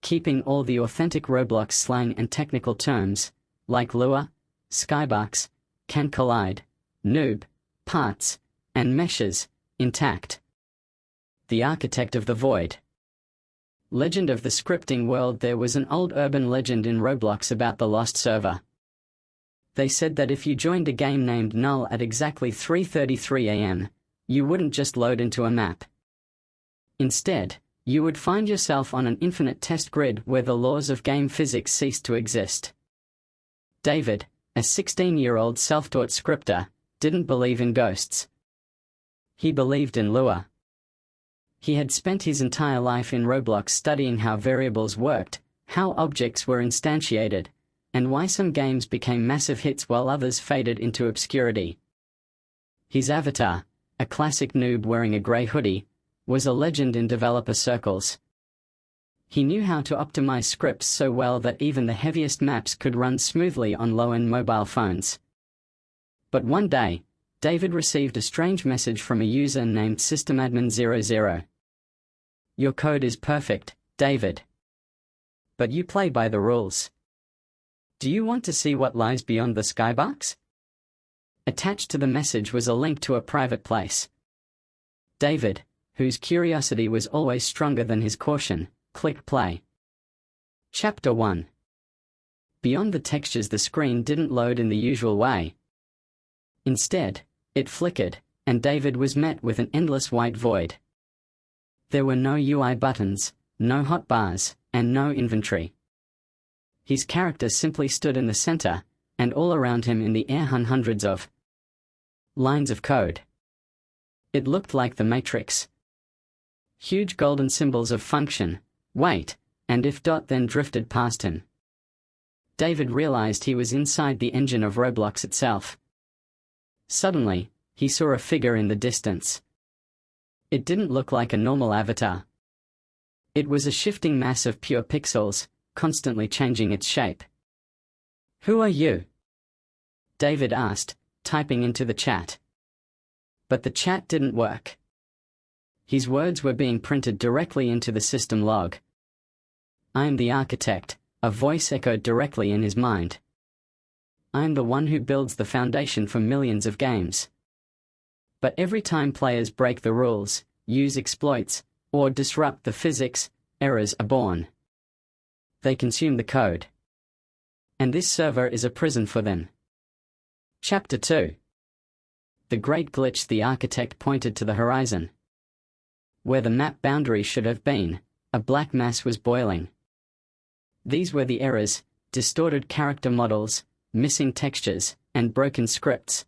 keeping all the authentic Roblox slang and technical terms, like Lua, Skybox, Can Collide, Noob, Parts, and Meshes, intact. The Architect of the Void. Legend of the scripting world. There was an old urban legend in Roblox about the lost server. They said that if you joined a game named Null at exactly 3:33 a.m., you wouldn't just load into a map. Instead, you would find yourself on an infinite test grid where the laws of game physics ceased to exist. David, a 16-year-old self-taught scripter, didn't believe in ghosts. He believed in Lua. He had spent his entire life in Roblox studying how variables worked, how objects were instantiated, and why some games became massive hits while others faded into obscurity. His avatar, a classic noob wearing a grey hoodie, was a legend in developer circles. He knew how to optimize scripts so well that even the heaviest maps could run smoothly on low-end mobile phones. But one day, David received a strange message from a user named SystemAdmin00. "Your code is perfect, David. But you play by the rules. Do you want to see what lies beyond the skybox?" Attached to the message was a link to a private place. David, whose curiosity was always stronger than his caution, clicked play. Chapter 1. Beyond the textures, the screen didn't load in the usual way. Instead, it flickered, and David was met with an endless white void. There were no UI buttons, no hotbars, and no inventory. His character simply stood in the center, and all around him in the air hung hundreds of lines of code. It looked like the Matrix. Huge golden symbols of function, wait, and if dot then drifted past him. David realized he was inside the engine of Roblox itself. Suddenly, he saw a figure in the distance. It didn't look like a normal avatar. It was a shifting mass of pure pixels, constantly changing its shape. "Who are you?" David asked, typing into the chat. But the chat didn't work. His words were being printed directly into the system log. "I am the architect," a voice echoed directly in his mind. "I am the one who builds the foundation for millions of games. But every time players break the rules, use exploits, or disrupt the physics, errors are born. They consume the code. And this server is a prison for them." Chapter 2. The Great Glitch. The architect pointed to the horizon. Where the map boundary should have been, a black mass was boiling. These were the errors, distorted character models, missing textures, and broken scripts.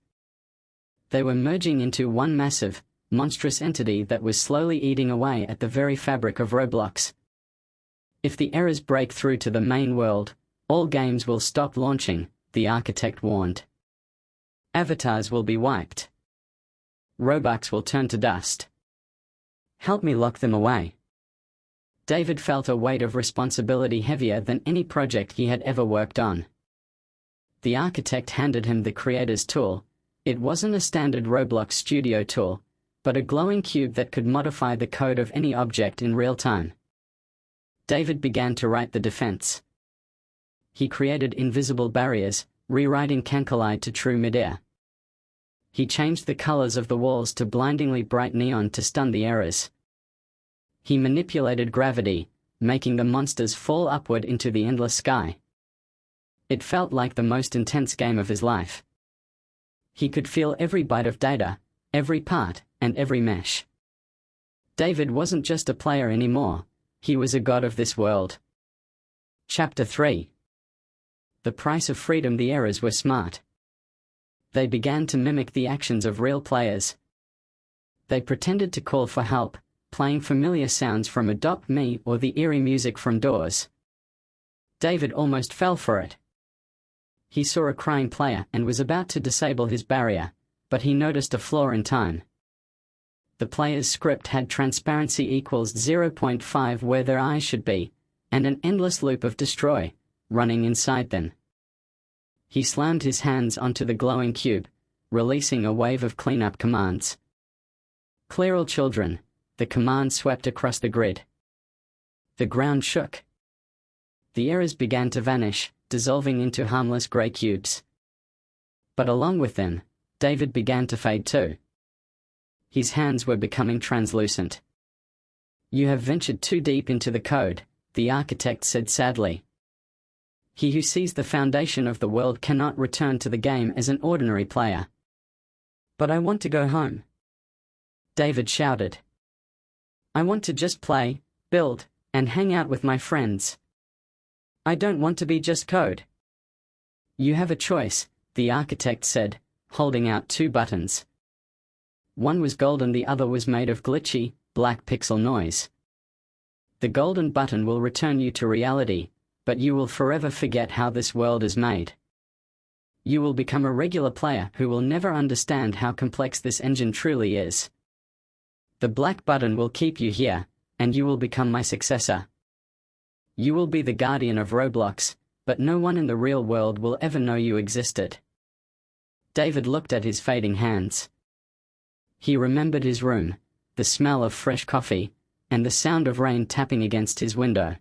They were merging into one massive, monstrous entity that was slowly eating away at the very fabric of Roblox. If the errors break through to the main world, all games will stop launching, the architect warned. Avatars will be wiped. Robux will turn to dust. Help me lock them away. David felt a weight of responsibility heavier than any project he had ever worked on. The architect handed him the creator's tool. It wasn't a standard Roblox Studio tool, but a glowing cube that could modify the code of any object in real time. David began to write the defense. He created invisible barriers, rewriting Can Collide to true midair. He changed the colors of the walls to blindingly bright neon to stun the errors. He manipulated gravity, making the monsters fall upward into the endless sky. It felt like the most intense game of his life. He could feel every byte of data, every part, and every mesh. David wasn't just a player anymore, he was a god of this world. Chapter 3. The price of freedom. The errors were smart. They began to mimic the actions of real players. They pretended to call for help, playing familiar sounds from Adopt Me or the eerie music from Doors. David almost fell for it. He saw a crying player and was about to disable his barrier, but he noticed a flaw in time. The player's script had transparency equals 0.5 where their eyes should be, and an endless loop of destroy, running inside them. He slammed his hands onto the glowing cube, releasing a wave of cleanup commands. Clear all children, the command swept across the grid. The ground shook. the errors began to vanish, dissolving into harmless grey cubes. But along with them, David began to fade too. His hands were becoming translucent. "You have ventured too deep into the code," the architect said sadly. "He who sees the foundation of the world cannot return to the game as an ordinary player." "But I want to go home," David shouted. "I want to just play, build, and hang out with my friends. I don't want to be just code." "You have a choice," the architect said, holding out two buttons. One was gold and the other was made of glitchy, black pixel noise. The golden button will return you to reality, but you will forever forget how this world is made. You will become a regular player who will never understand how complex this engine truly is. The black button will keep you here, and you will become my successor. You will be the guardian of Roblox, but no one in the real world will ever know you existed." David looked at his fading hands. He remembered his room, the smell of fresh coffee, and the sound of rain tapping against his window.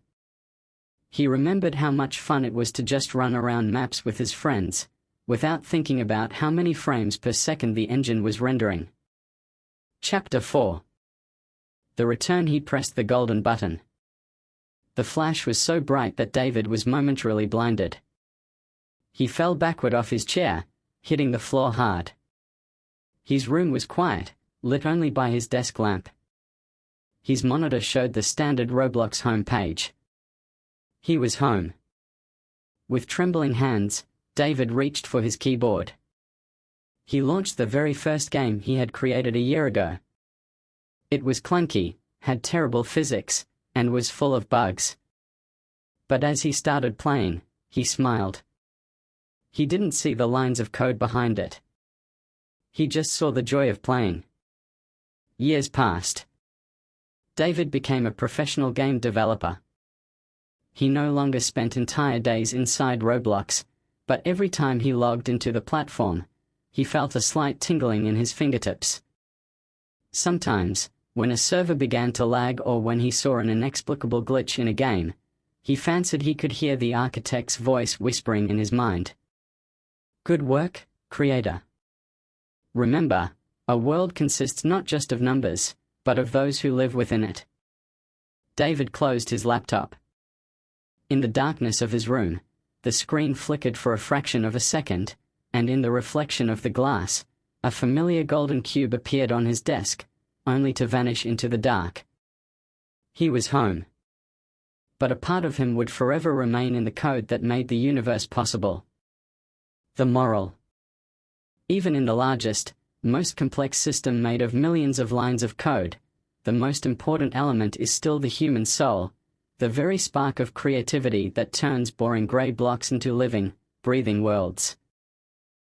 He remembered how much fun it was to just run around maps with his friends, without thinking about how many frames per second the engine was rendering. Chapter 4. The return. He pressed the golden button. The flash was so bright that David was momentarily blinded. He fell backward off his chair, hitting the floor hard. His room was quiet, lit only by his desk lamp. His monitor showed the standard Roblox home page. He was home. With trembling hands, David reached for his keyboard. He launched the very first game he had created a year ago. It was clunky, had terrible physics, and was full of bugs. But as he started playing, he smiled. He didn't see the lines of code behind it. He just saw the joy of playing. Years passed. David became a professional game developer. He no longer spent entire days inside Roblox, but every time he logged into the platform, he felt a slight tingling in his fingertips. Sometimes, when a server began to lag or when he saw an inexplicable glitch in a game, he fancied he could hear the architect's voice whispering in his mind. "Good work, creator. Remember, a world consists not just of numbers, but of those who live within it." David closed his laptop. In the darkness of his room, the screen flickered for a fraction of a second, and in the reflection of the glass, a familiar golden cube appeared on his desk, only to vanish into the dark. He was home. But a part of him would forever remain in the code that made the universe possible. The moral. Even in the largest, most complex system made of millions of lines of code, the most important element is still the human soul, the very spark of creativity that turns boring gray blocks into living, breathing worlds.